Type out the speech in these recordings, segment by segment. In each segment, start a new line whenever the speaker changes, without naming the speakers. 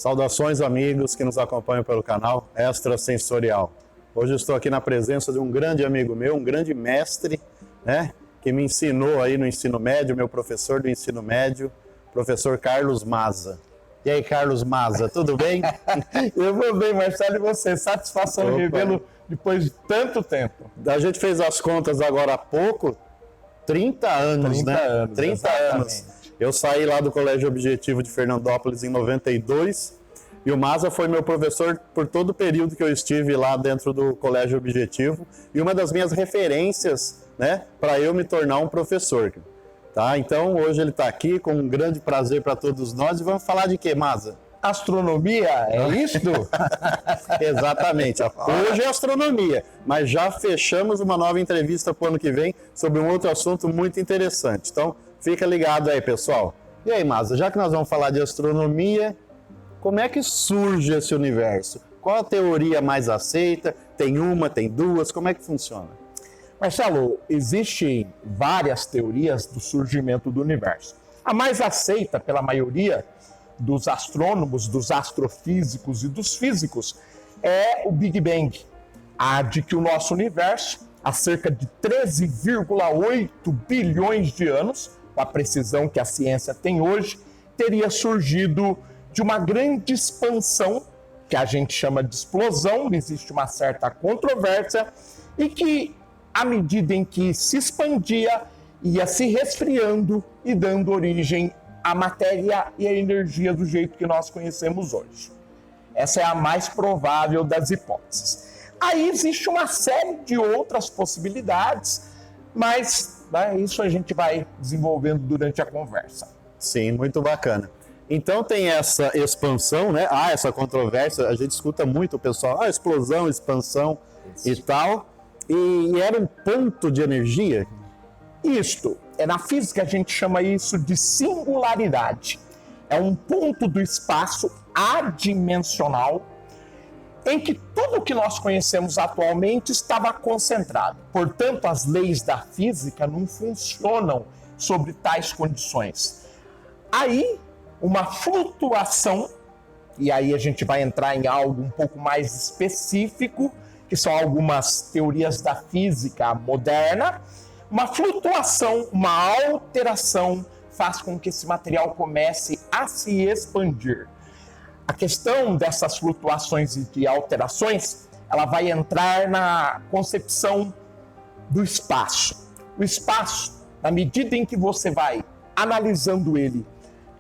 Saudações, amigos que nos acompanham pelo canal Extrasensorial. Hoje eu estou aqui na presença de um grande amigo meu, um grande mestre, né, que me ensinou aí no ensino médio, meu professor do ensino médio, professor Carlos Maza. E aí, Carlos Maza, tudo bem?
Eu vou bem, Marcelo, e você? Satisfação de revê-lo depois de tanto tempo.
A gente fez as contas agora há pouco, 30 anos,
30
né?
anos,
30
exatamente.
anos. Eu saí lá do Colégio Objetivo de Fernandópolis em 92 e o Maza foi meu professor por todo o período que eu estive lá dentro do Colégio Objetivo e uma das minhas referências, né, para eu me tornar um professor. Tá? Então hoje ele está aqui com um grande prazer para todos nós e vamos falar de quê, Maza?
Astronomia, é isto?
Exatamente. Hoje é astronomia, mas já fechamos uma nova entrevista para o ano que vem sobre um outro assunto muito interessante. Então, fica ligado aí, pessoal. E aí, Maza, já que nós vamos falar de astronomia, como é que surge esse universo? Qual a teoria mais aceita? Tem uma, tem duas? Como é que funciona?
Marcelo, existem várias teorias do surgimento do universo. A mais aceita pela maioria dos astrônomos, dos astrofísicos e dos físicos é o Big Bang, a de que o nosso universo, há cerca de 13,8 bilhões de anos, com a precisão que a ciência tem hoje, teria surgido de uma grande expansão, que a gente chama de explosão, existe uma certa controvérsia, e que, à medida em que se expandia, ia se resfriando e dando origem à matéria e à energia do jeito que nós conhecemos hoje. Essa é a mais provável das hipóteses. Aí existe uma série de outras possibilidades, mas isso a gente vai desenvolvendo durante a conversa.
Sim, muito bacana. Então tem essa expansão, né? Essa controvérsia, a gente escuta muito o pessoal, explosão, expansão e tal. E era um ponto de energia?
Isto, na física a gente chama isso de singularidade. É um ponto do espaço adimensional em que tudo o que nós conhecemos atualmente estava concentrado. Portanto, as leis da física não funcionam sobre tais condições. Aí, uma flutuação, e aí a gente vai entrar em algo um pouco mais específico, que são algumas teorias da física moderna, uma flutuação, uma alteração faz com que esse material comece a se expandir. A questão dessas flutuações e de alterações, ela vai entrar na concepção do espaço. O espaço, na medida em que você vai analisando ele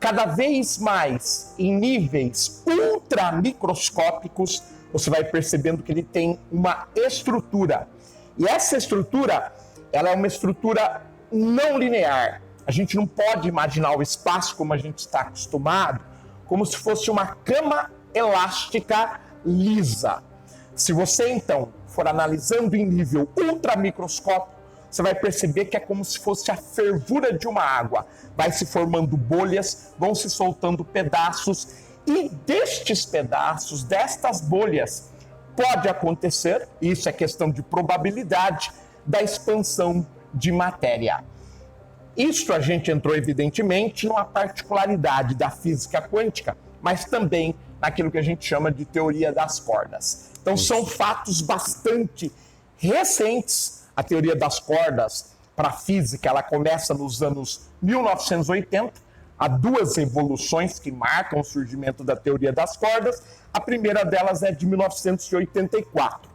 cada vez mais em níveis ultramicroscópicos, você vai percebendo que ele tem uma estrutura. E essa estrutura, ela é uma estrutura não linear. A gente não pode imaginar o espaço como a gente está acostumado, como se fosse uma cama elástica lisa. Se você, então, for analisando em nível ultramicroscópico, você vai perceber que é como se fosse a fervura de uma água. Vai se formando bolhas, vão se soltando pedaços, e destes pedaços, destas bolhas, pode acontecer, isso é questão de probabilidade, da expansão de matéria. Isso a gente entrou, evidentemente, numa particularidade da física quântica, mas também naquilo que a gente chama de teoria das cordas. Então, são fatos bastante recentes. A teoria das cordas, para a física, ela começa nos anos 1980. Há duas evoluções que marcam o surgimento da teoria das cordas. A primeira delas é de 1984.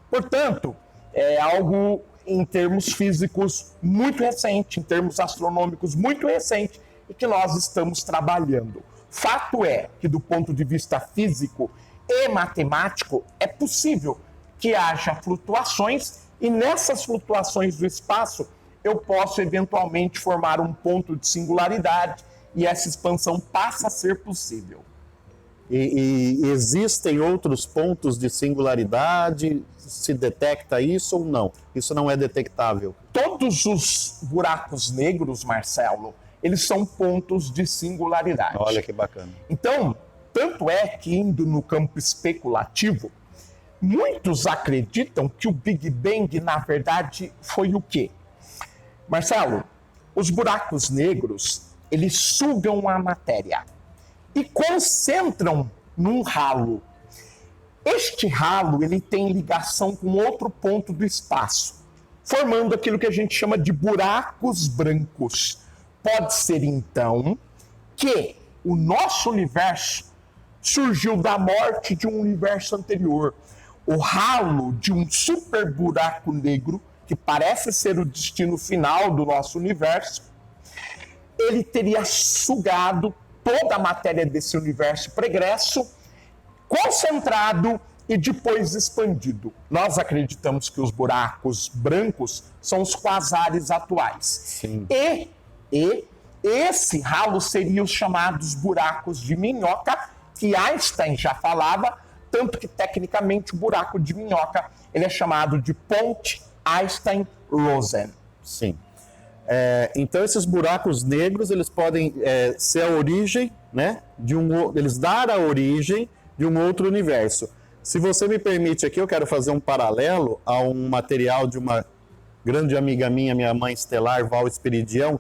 Portanto, é algo em termos físicos muito recente, em termos astronômicos muito recente, e que nós estamos trabalhando. Fato é que, do ponto de vista físico e matemático, é possível que haja flutuações, e nessas flutuações do espaço eu posso eventualmente formar um ponto de singularidade, e essa expansão passa a ser possível.
E existem outros pontos de singularidade? Se detecta isso ou não? Isso não é detectável?
Todos os buracos negros, Marcelo, eles são pontos de singularidade.
Olha que bacana.
Então, tanto é que, indo no campo especulativo, muitos acreditam que o Big Bang, na verdade, foi o quê? Marcelo, os buracos negros, eles sugam a matéria e concentram num ralo. Este ralo ele tem ligação com outro ponto do espaço, formando aquilo que a gente chama de buracos brancos. Pode ser, então, que o nosso universo surgiu da morte de um universo anterior. O ralo de um super buraco negro, que parece ser o destino final do nosso universo, ele teria sugado toda a matéria desse universo pregresso, concentrado e depois expandido. Nós acreditamos que os buracos brancos são os quasares atuais.
Sim.
E esse ralo seria os chamados buracos de minhoca, que Einstein já falava, tanto que tecnicamente o buraco de minhoca ele é chamado de ponte Einstein-Rosen.
Sim. Então esses buracos negros eles podem ser a origem, né, eles dar a origem de um outro universo. Se você me permite aqui, eu quero fazer um paralelo a um material de uma grande amiga minha mãe estelar, Val Esperidião.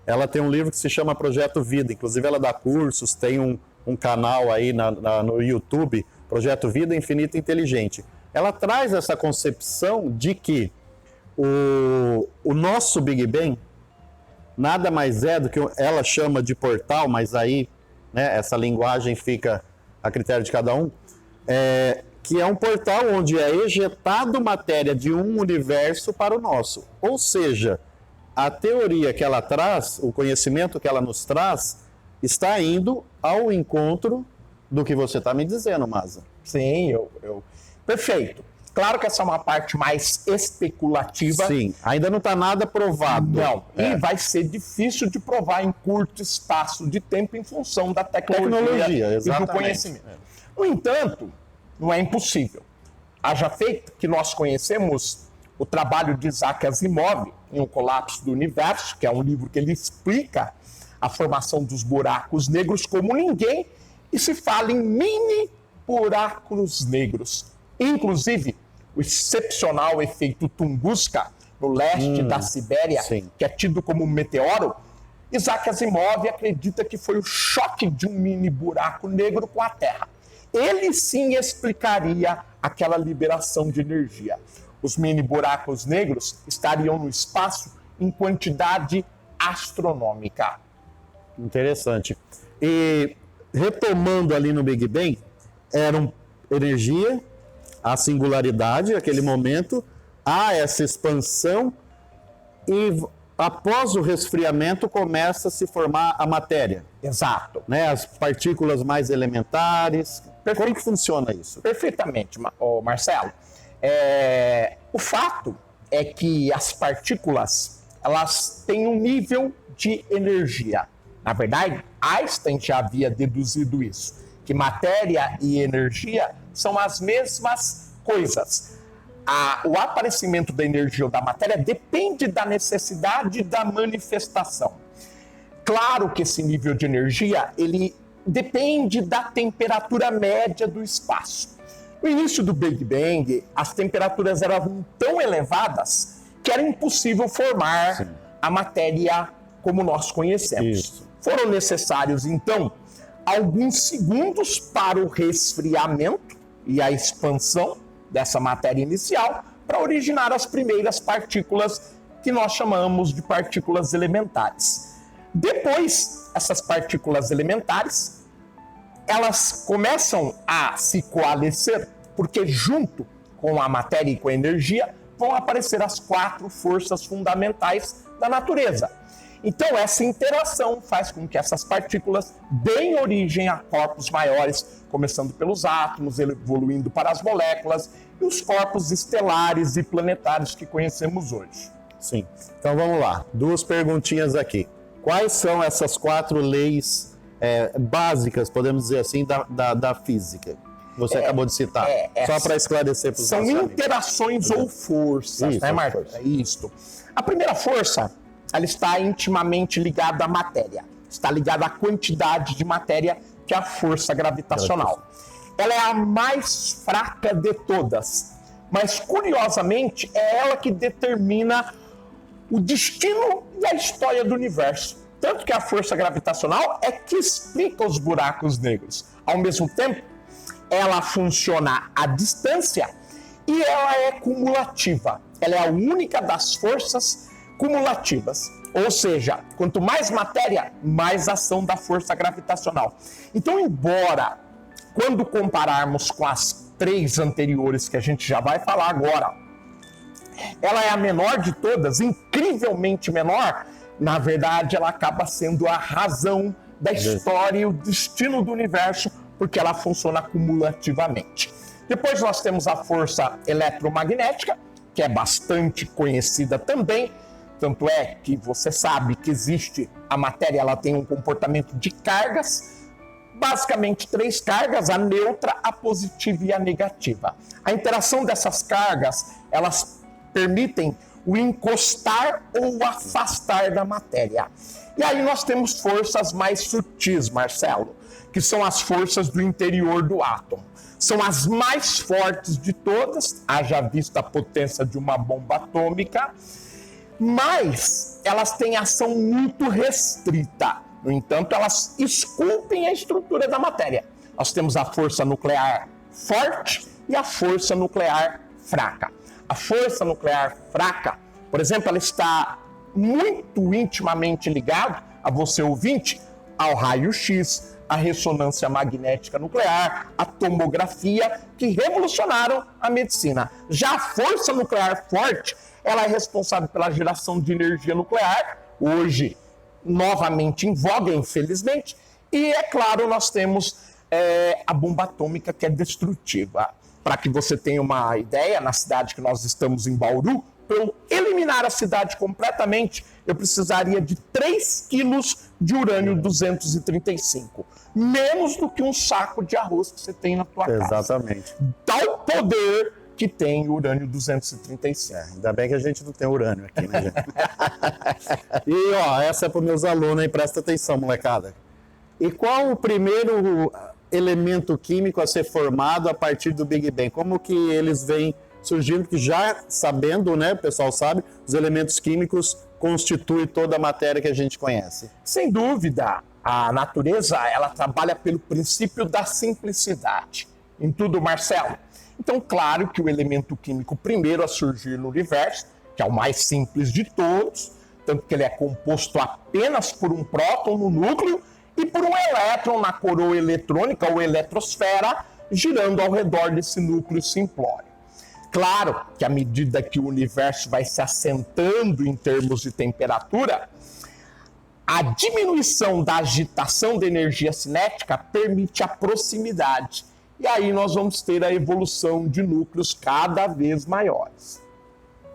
Ela tem um livro que se chama Projeto Vida, inclusive ela dá cursos, tem um canal aí no YouTube, Projeto Vida Infinita e Inteligente. Ela traz essa concepção de que o nosso Big Bang nada mais é do que ela chama de portal, mas aí, né, essa linguagem fica a critério de cada um, que é um portal onde é ejetado matéria de um universo para o nosso. Ou seja, a teoria que ela traz, o conhecimento que ela nos traz, está indo ao encontro do que você está me dizendo, Maza.
Sim, perfeito. Claro que essa é uma parte mais especulativa.
Sim, ainda não está nada provado.
Não, e vai ser difícil de provar em curto espaço de tempo em função da tecnologia e do conhecimento. No entanto, não é impossível. Haja feito que nós conhecemos o trabalho de Isaac Asimov em O Colapso do Universo, que é um livro que ele explica a formação dos buracos negros como ninguém, e se fala em mini buracos negros. Inclusive, o excepcional efeito Tunguska, no leste da Sibéria,
sim,
que é tido como um meteoro, Isaac Asimov acredita que foi o choque de um mini buraco negro com a Terra. Ele sim explicaria aquela liberação de energia. Os mini buracos negros estariam no espaço em quantidade astronômica.
Interessante. E retomando ali no Big Bang, eram energia, a singularidade, aquele momento, há essa expansão e após o resfriamento começa a se formar a matéria.
Exato.
Né? As partículas mais elementares. Como que funciona isso?
Perfeitamente, Marcelo. O fato é que as partículas elas têm um nível de energia. Na verdade, Einstein já havia deduzido isso, que matéria e energia são as mesmas coisas. O aparecimento da energia ou da matéria depende da necessidade da manifestação. Claro que esse nível de energia ele depende da temperatura média do espaço. No início do Big Bang, as temperaturas eram tão elevadas que era impossível formar a matéria como nós conhecemos.
Isso.
Foram necessários, então, alguns segundos para o resfriamento e a expansão dessa matéria inicial para originar as primeiras partículas que nós chamamos de partículas elementares. Depois, essas partículas elementares, elas começam a se coalescer, porque junto com a matéria e com a energia vão aparecer as 4 forças fundamentais da natureza. Então, essa interação faz com que essas partículas deem origem a corpos maiores, começando pelos átomos, evoluindo para as moléculas e os corpos estelares e planetários que conhecemos hoje.
Sim. Então, vamos lá. 2 perguntinhas aqui. Quais são essas 4 leis básicas, podemos dizer assim, da física? Você acabou de citar. Só para esclarecer para os nossos amigos. São interações
ou forças,
isso,
né, Marcos? Isso. A primeira força, ela está intimamente ligada à matéria. Está ligada à quantidade de matéria, que é a força gravitacional. Ela é a mais fraca de todas. Mas, curiosamente, é ela que determina o destino e a história do universo. Tanto que a força gravitacional é que explica os buracos negros. Ao mesmo tempo, ela funciona à distância e ela é cumulativa. Ela é a única das forças cumulativas. Ou seja, quanto mais matéria, mais ação da força gravitacional. Então, embora, quando compararmos com as 3 anteriores que a gente já vai falar agora, ela é a menor de todas, incrivelmente menor, na verdade ela acaba sendo a razão da história e o destino do universo, porque ela funciona cumulativamente. Depois nós temos a força eletromagnética, que é bastante conhecida também, tanto é que você sabe que existe a matéria, ela tem um comportamento de cargas, basicamente 3 cargas, a neutra, a positiva e a negativa. A interação dessas cargas, elas permitem o encostar ou o afastar da matéria. E aí nós temos forças mais sutis, Marcelo, que são as forças do interior do átomo. São as mais fortes de todas, haja vista a potência de uma bomba atômica, mas elas têm ação muito restrita. No entanto, elas esculpem a estrutura da matéria. Nós temos a força nuclear forte e a força nuclear fraca. A força nuclear fraca, por exemplo, ela está muito intimamente ligada, a você ouvinte, ao raio-x, à ressonância magnética nuclear, à tomografia, que revolucionaram a medicina. Já a força nuclear forte, ela é responsável pela geração de energia nuclear, hoje novamente em voga, infelizmente, e é claro, nós temos a bomba atômica, que é destrutiva. Para que você tenha uma ideia, na cidade que nós estamos, em Bauru, para eu eliminar a cidade completamente, eu precisaria de 3 quilos de urânio-235. Menos do que um saco de arroz que você tem na tua casa.
Exatamente.
Tal poder que tem o urânio-235.
Ainda bem que a gente não tem urânio aqui, né, gente? E, ó, essa é para os meus alunos aí, presta atenção, molecada. E qual o primeiro elemento químico a ser formado a partir do Big Bang? Como que eles vêm surgindo? Que já sabendo, né, o pessoal sabe, os elementos químicos constituem toda a matéria que a gente conhece.
Sem dúvida, a natureza, ela trabalha pelo princípio da simplicidade. Em tudo, Marcelo. Então, claro que o elemento químico primeiro a surgir no universo, que é o mais simples de todos, tanto que ele é composto apenas por um próton no núcleo e por um elétron na coroa eletrônica, ou eletrosfera, girando ao redor desse núcleo simplório. Claro que à medida que o universo vai se assentando em termos de temperatura, a diminuição da agitação da energia cinética permite a proximidade. E aí nós vamos ter a evolução de núcleos cada vez maiores.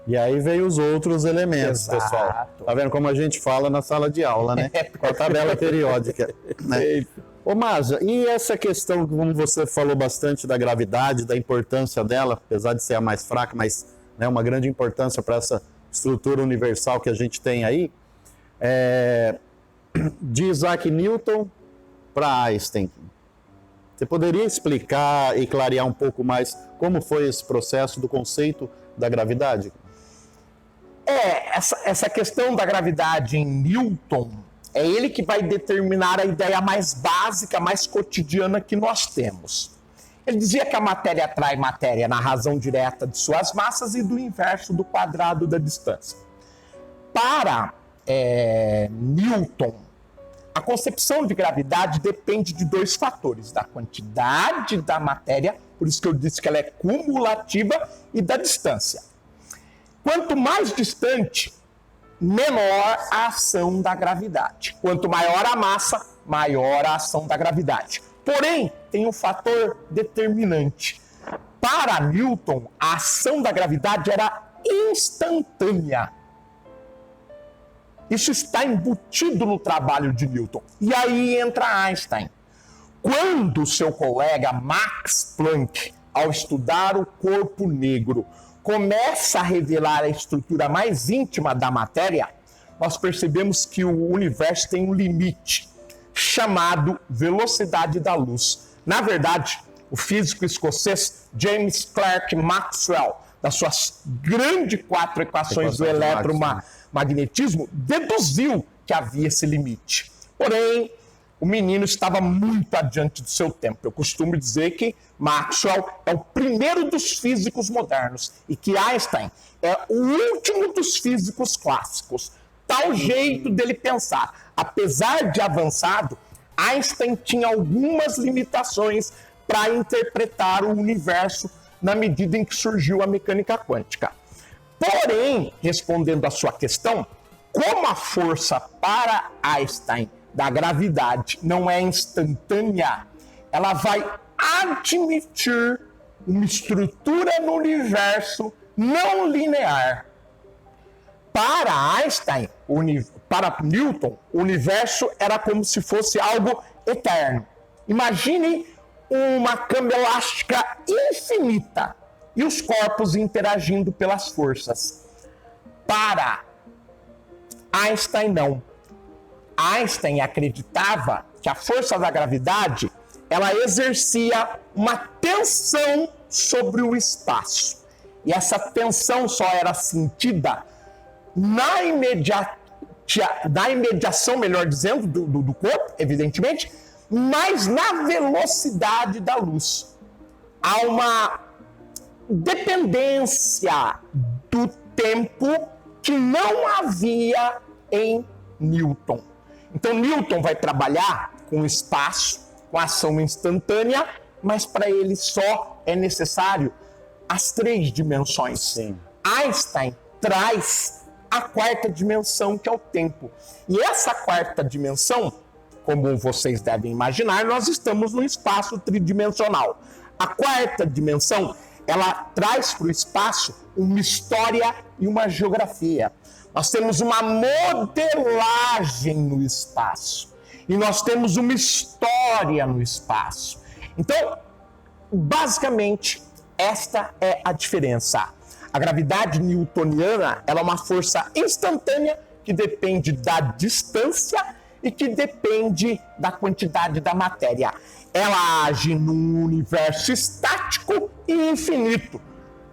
E aí vem os outros elementos,
Exato.
Pessoal. Tá vendo como a gente fala na sala de aula, né? Com a tabela periódica. Né? Ô, Márcia, e essa questão, como você falou bastante da gravidade, da importância dela, apesar de ser a mais fraca, mas né, uma grande importância para essa estrutura universal que a gente tem aí, de Isaac Newton para Einstein. Você poderia explicar e clarear um pouco mais como foi esse processo do conceito da gravidade?
Essa questão da gravidade em Newton, é ele que vai determinar a ideia mais básica, mais cotidiana que nós temos. Ele dizia que a matéria atrai matéria na razão direta de suas massas e do inverso do quadrado da distância. Para Newton, a concepção de gravidade depende de 2 fatores, da quantidade da matéria, por isso que eu disse que ela é cumulativa, e da distância. Quanto mais distante, menor a ação da gravidade. Quanto maior a massa, maior a ação da gravidade. Porém, tem um fator determinante. Para Newton, a ação da gravidade era instantânea. Isso está embutido no trabalho de Newton. E aí entra Einstein. Quando seu colega Max Planck, ao estudar o corpo negro, começa a revelar a estrutura mais íntima da matéria, nós percebemos que o universo tem um limite, chamado velocidade da luz. Na verdade, o físico escocês James Clerk Maxwell, das suas grandes 4 equações do eletromagnetismo, deduziu que havia esse limite. Porém, o menino estava muito adiante do seu tempo. Eu costumo dizer que Maxwell é o primeiro dos físicos modernos e que Einstein é o último dos físicos clássicos. Tal jeito dele pensar. Apesar de avançado, Einstein tinha algumas limitações para interpretar o universo na medida em que surgiu a mecânica quântica. Porém, respondendo à sua questão, como a força para Einstein da gravidade não é instantânea, ela vai admitir uma estrutura no universo não linear. Para Einstein, para Newton, o universo era como se fosse algo eterno. Imagine uma cama elástica infinita e os corpos interagindo pelas forças. Para Einstein, não. Einstein acreditava que a força da gravidade ela exercia uma tensão sobre o espaço. E essa tensão só era sentida na imediação, melhor dizendo, do corpo, evidentemente, mas na velocidade da luz. Há uma dependência do tempo que não havia em Newton. Então, Newton vai trabalhar com o espaço, com a ação instantânea, mas para ele só é necessário as 3 dimensões.
Sim.
Einstein traz a 4ª dimensão, que é o tempo. E essa 4ª dimensão, como vocês devem imaginar, nós estamos num espaço tridimensional. A 4ª dimensão, ela traz para o espaço uma história e uma geografia. Nós temos uma modelagem no espaço. E nós temos uma história no espaço. Então, basicamente, esta é a diferença. A gravidade newtoniana ela é uma força instantânea que depende da distância e que depende da quantidade da matéria. Ela age num universo estático e infinito.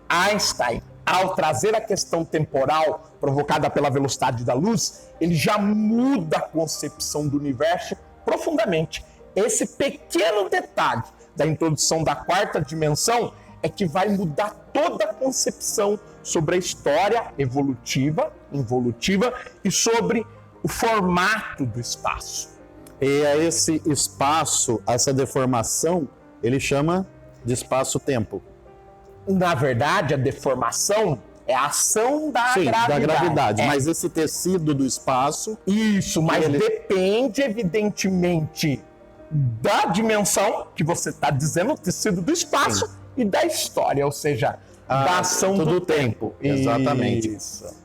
Einstein, ao trazer a questão temporal provocada pela velocidade da luz, ele já muda a concepção do universo profundamente. Esse pequeno detalhe da introdução da 4ª dimensão é que vai mudar toda a concepção sobre a história evolutiva, involutiva e sobre o formato do espaço.
E a esse espaço, essa deformação, ele chama de espaço-tempo.
Na verdade, a deformação é a ação da gravidade.
Da gravidade, mas esse tecido do espaço...
Isso, mas depende, evidentemente, da dimensão que você está dizendo, o tecido do espaço, e da história, ou seja, da ação do tempo.
Exatamente.
Isso.